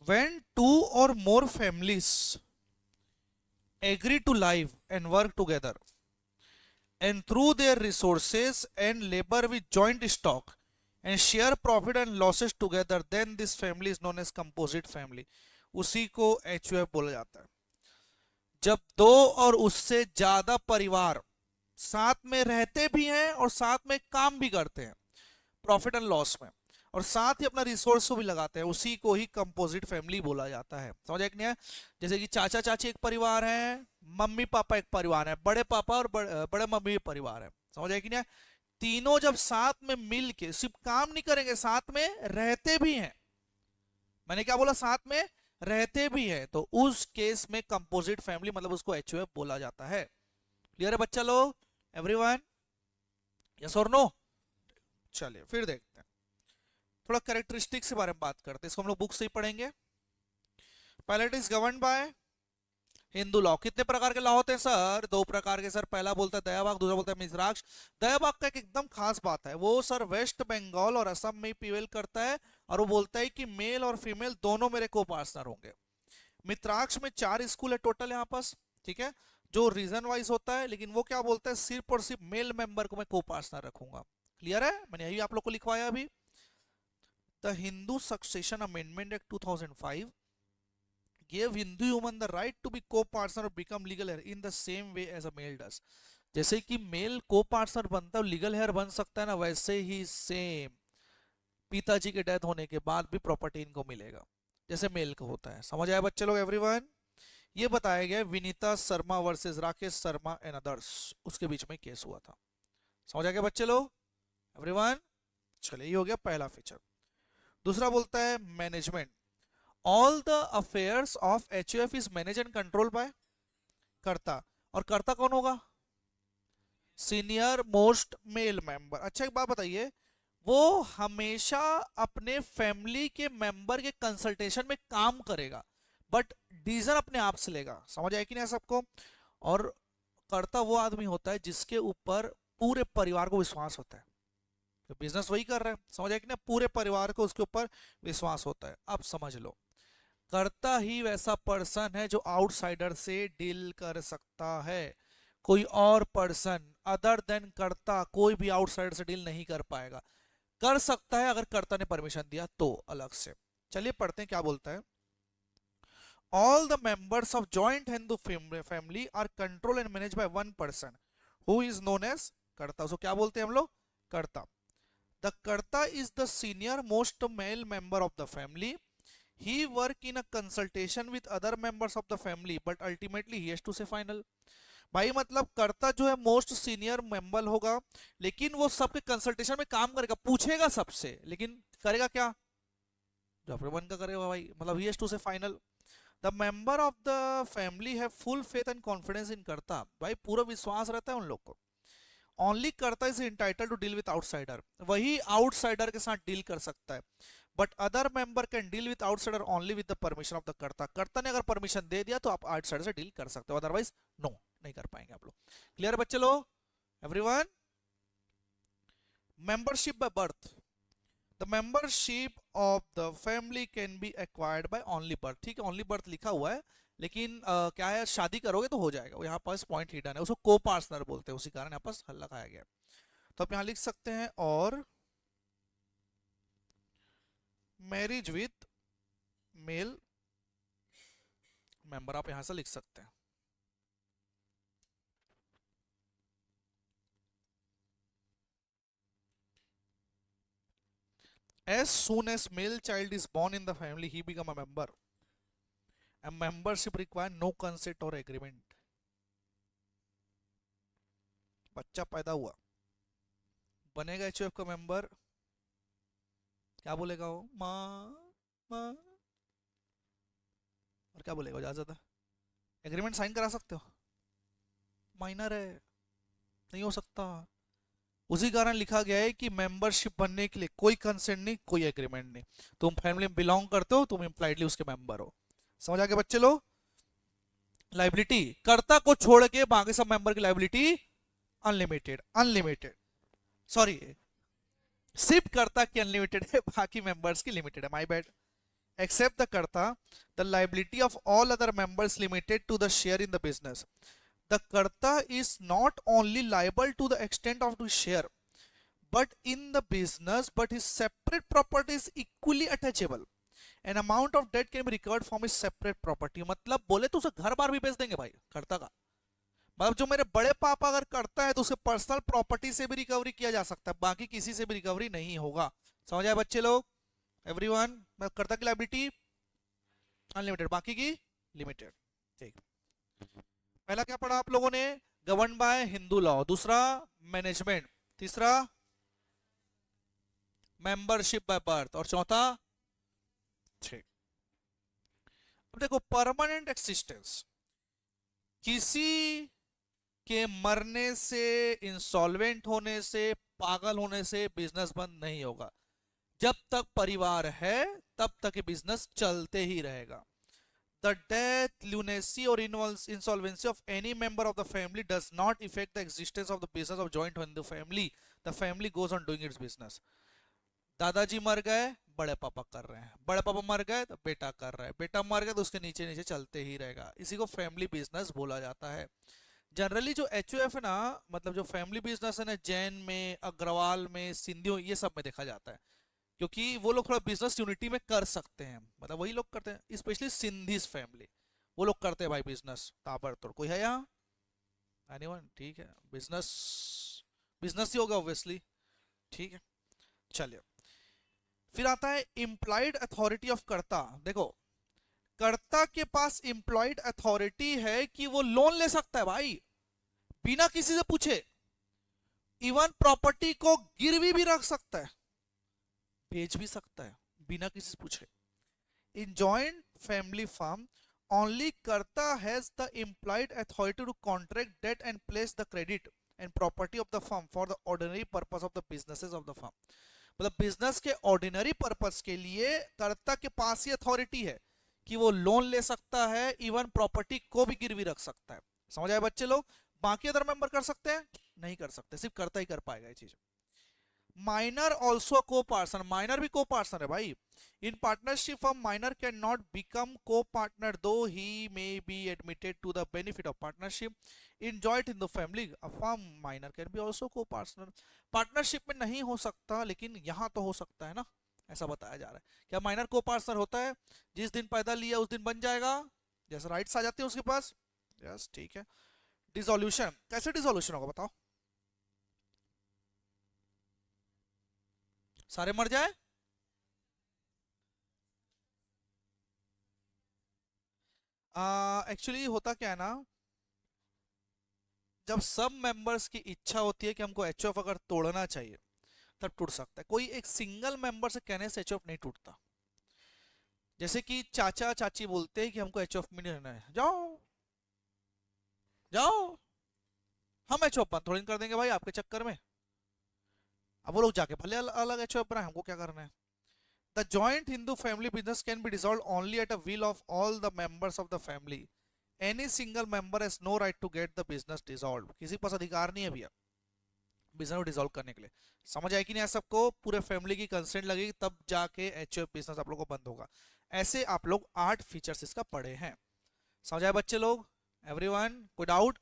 When two or more families agree to live and work together and through their resources and labor with joint stock and share profit and losses together, then this family is known as composite family. उसी को HUF बोला जाता है। जब दो और उससे ज्यादा परिवार साथ में रहते भी हैं और साथ में काम भी करते हैं प्रॉफिट एंड लॉस में, और साथ ही अपना रिसोर्स को भी लगाते हैं, उसी को ही कंपोजिट फैमिली बोला जाता है। समझ आया कि नहीं है? जैसे कि चाचा चाची एक परिवार है, मम्मी पापा एक परिवार है, बड़े पापा और बड़े मम्मी परिवार है। समझ आया कि नहीं है? तीनों जब साथ में मिल के सिर्फ काम नहीं करेंगे, साथ में रहते भी हैं, मैंने क्या बोला, साथ में रहते भी हैं, तो उस केस में कंपोजिट फैमिली मतलब उसको HUF बोला जाता है। क्लियर है बच्चा लोग? एवरीवन, यस और नो? चलिए फिर देखते हैं, थोड़ा कैरेक्टरिस्टिक्स के बारे में बात करते हैं। इसको हम लोग बुक से ही पढ़ेंगे। पहले it is govern by Hindu law. कितने प्रकार के लॉ होते हैं सर? दो प्रकार के सर। पहला बोलता है दयाभाग, दूसरा बोलता है मिश्राक्ष। दयाभाग का एक एकदम खास बात है, वो सर वेस्ट बंगाल और असम में प्रिवेल करता है, और वो बोलता है कि मेल और फीमेल दोनों मेरे को पार्टनर होंगे। मित्राक्ष में 4 स्कूल है टोटल यहाँ पास, ठीक है, जो रीजन वाइज होता है, लेकिन वो क्या बोलता है, सिर्फ और सिर्फ मेल मेंबर को मैं को पार्टनर रखूंगा। क्लियर है? मैंने यही आप लोग को लिखवाया अभी। The Hindu succession amendment act 2005 gave Hindu woman the right to be co-partner or become legal heir in the same way as a male does। जैसे कि मेल को पार्टनर बनता है, लीगल हेयर बन सकता है ना, वैसे ही सेम पिताजी के डेथ होने के बाद भी प्रॉपर्टी इनको मिलेगा जैसे मेल को होता है। समझ आया बच्चे लोग? एवरीवन, ये बताया गया Vinita Sharma versus Rakesh Sharma and others, उसके बीच में केस हुआ था। समझ आ गया बच्चे लोग? एवरीवन, चलिए ये हो गया पहला फीचर। दूसरा बोलता है management. All the affairs of HUF is manage and control by कर्ता। और कर्ता कौन होगा? Senior most male member. अच्छा एक बात बताइए, वो हमेशा अपने फैमिली के मेंबर के कंसल्टेशन में काम करेगा, बट डिसीजन अपने आप से लेगा। समझ आया कि नहीं सबको? और कर्ता वो आदमी होता है जिसके ऊपर पूरे परिवार को विश्वास होता है, तो बिजनेस वही कर रहा है। समझ आया कि नहीं? पूरे परिवार को उसके ऊपर विश्वास होता है। अब समझ लो, कर्ता ही वैसा पर्सन है जो आउटसाइडर से डील कर सकता है। कोई और पर्सन अदर देन कर्ता कोई भी आउटसाइडर से डील नहीं कर पाएगा। कर सकता है अगर कर्ता ने परमिशन दिया तो अलग से। चलिए पढ़ते हैं क्या बोलता है। All the members of joint Hindu family are control and manage by one person who is known as karta. उसको क्या बोलते हैं हम लोग? कर्ता। द कर्ता is the senior most male member of the family. He work in a consultation with other members of the family, but ultimately he has to say final। भाई मतलब कर्ता जो है मोस्ट सीनियर मेंबर होगा, लेकिन वो सबके कंसल्टेशन में काम करेगा, पूछेगा सबसे, लेकिन करेगा क्या? जो अपने मन का करेगा भाई, मतलब he has to say final। The member of the family have full faith and confidence in कर्ता। भाई पूरा विश्वास रहता है उन लोग को। Only karta is entitle to deal with outsider. वही आउटसाइडर के साथ डील कर सकता है, but other member can deal with outsider only with the permission of the karta. Karta ने अगर परमिशन दे दिया तो आप आउटसाइडर से डील कर सकते हो, अदरवाइज नो, नहीं कर पाएंगे आप लोग। क्लियर बच्चे लोग? Everyone, membership by birth. The membership of the family can be acquired by only birth. ठीक है, ओनली बर्थ लिखा हुआ है, लेकिन क्या है, शादी करोगे तो हो जाएगा। यहाँ पास पॉइंट हिडन है, उसको को पार्टनर बोलते हैं, उसी कारण यहाँ पास हल्ला खाया गया। तो आप यहाँ लिख सकते हैं और मैरिज विथ मेल मेंबर, आप यहां से लिख सकते हैं। As soon as male child is born in the family, he become a member. A membership require no consent or agreement। बच्चा पैदा हुआ, बनेगा HUF का मेंबर, क्या बोलेगा वो? माँ माँ, और क्या बोलेगा ज्यादा? एग्रीमेंट साइन करा सकते हो? माइनर है, नहीं हो सकता। उसी कारण लिखा गया है कि मेंबरशिप बनने के लिए कोई कंसेंट नहीं, कोई एग्रीमेंट नहीं। तुम फैमिली में बिलोंग करते हो, तुम इंप्लाइडली उसके मेंबर हो। समझ आ गया बच्चे लोग? लाइबिलिटी, कर्ता को छोड़ के बाकी सब मेंबर की लाइबिलिटी अनलिमिटेड, अनलिमिटेड, सॉरी सिर्फ कर्ता की अनलिमिटेड है, बाकी मेंबर्स की लिमिटेड है। My bad. except the karta, the liability of all other members limited to the share in the business. The karta is not only liable to the extent of the share but in the business, but his separate property is equally attachable. An amount of debt can be recovered from his separate property. मतलब बोले तो उसे घर बार भी बेच देंगे भाई कर्ता का। मतलब जो मेरे बड़े पापा अगर करता है तो उसे पर्सनल प्रॉपर्टी से भी रिकवरी किया जा सकता है, बाकी किसी से भी रिकवरी नहीं होगा। समझ आए बच्चे लोग? एवरीवन, मैं कर्ता की लायबिलिटी अनलिमिटेड, बाकी की लिमिटेड। ठीक, पहला क्या पढ़ा आप लोगों ने? Govern by Hindu law. दूसरा मैनेजमेंट। तीसरा मेंबरशिप बाय बर्थ। और चौथा, ठीक, अब देखो परमानेंट एक्सिस्टेंस, किसी के मरने से, इंसॉल्वेंट होने से, पागल होने से बिजनेस बंद नहीं होगा। जब तक परिवार है तब तक बिजनेस चलते ही रहेगा। The death, lunacy or insolvency of any member of the family does not affect the existence of the business of joint Hindu family. The family goes on doing its business. दादाजी मर गए, बड़े पापा कर रहे हैं, बड़े पापा मर गए तो बेटा कर रहा है, बेटा मर गया तो उसके नीचे नीचे चलते ही रहेगा। इसी को फैमिली बिजनेस बोला जाता है। जनरली जो एचयूएफ है ना, मतलब जो फैमिली बिजनेस है ना, जैन में, अग्रवाल में, सिंधियों, ये सब में देखा जाता है, क्योंकि वो लोग थोड़ा बिजनेस यूनिटी में कर सकते हैं। मतलब वही लोग करते हैं, स्पेशली सिंधीज फैमिली, वो लोग करते हैं भाई बिजनेस ताबड़तोड़। कोई है यहाँ? एनीवन? ठीक है, बिजनेस बिजनेस ही होगा ऑब्वियसली। ठीक है, चलिए फिर आता है इम्प्लॉयड अथॉरिटी ऑफ कर्ता। देखो, कर्ता के पास इम्प्लॉयड अथॉरिटी है कि वो लोन ले सकता है भाई, बिना किसी से पूछे। इवन प्रॉपर्टी को गिरवी भी रख सकता है, बेच भी सकता है बिना किसी से पूछे। In joint family firm only karta has the implied authority to contract debt and place the credit and property of the firm for the ordinary purpose of the businesses of the firm. मतलब business के ordinary purpose के लिए कर्ता के पास ही authority है कि वो loan ले सकता है, इवन प्रॉपर्टी को भी गिरवी रख सकता है। समझ आए बच्चे लोग? बाकी अदर मेंबर कर सकते हैं? नहीं कर सकते, सिर्फ कर्ता ही कर पाएगा ये चीज। माइनर ऑल्सो को पार्टनर, माइनर भी को पार्टनर है भाई। In partnership firm minor can not become को partner though he may be admitted to the benefit of partnership in joint in the family. A firm minor can be also को partner. Partnership में नहीं हो सकता, लेकिन यहाँ तो हो सकता है ना, ऐसा बताया जा रहा है। क्या माइनर को पार्टनर होता है? जिस दिन पैदा लिया उस दिन बन जाएगा, जैसे राइट्स आ जाते हैं उसके पास। यस, ठीक है। डिसोल्यूशन, कैसे डिसोल्यूशन होगा बताओ? सारे मर जाए? एक्चुअली होता क्या है ना, जब सब मेंबर्स की इच्छा होती है कि हमको एचओएफ अगर तोड़ना चाहिए तब टूट सकता है। कोई एक सिंगल मेंबर से कहने से एचओएफ नहीं टूटता। जैसे कि चाचा चाची बोलते हैं कि हमको एचओएफ में नहीं रहना है, जाओ जाओ, हम एचओएफ बंद थोड़ी कर देंगे भाई आपके चक्कर में। अब वो लोग जाके भले अलग एचओएफ बनाए, हमको क्या करना है। The joint Hindu family business can be dissolved only at a will of all the members of the family. Any single member has no right to get the business dissolved. किसी के पास अधिकार नहीं है भैया बिजनेस को dissolve करने के लिए। समझ आए कि नहीं? सबको पूरे फैमिली की कंसेंट लगेगी तब जाके एचओएफ बिजनेस आप लोग को बंद होगा। ऐसे आप लोग 8 फीचर्स इसका पढ़े हैं। समझ आए बच्चे लोग? एवरीवन, कोई डाउट?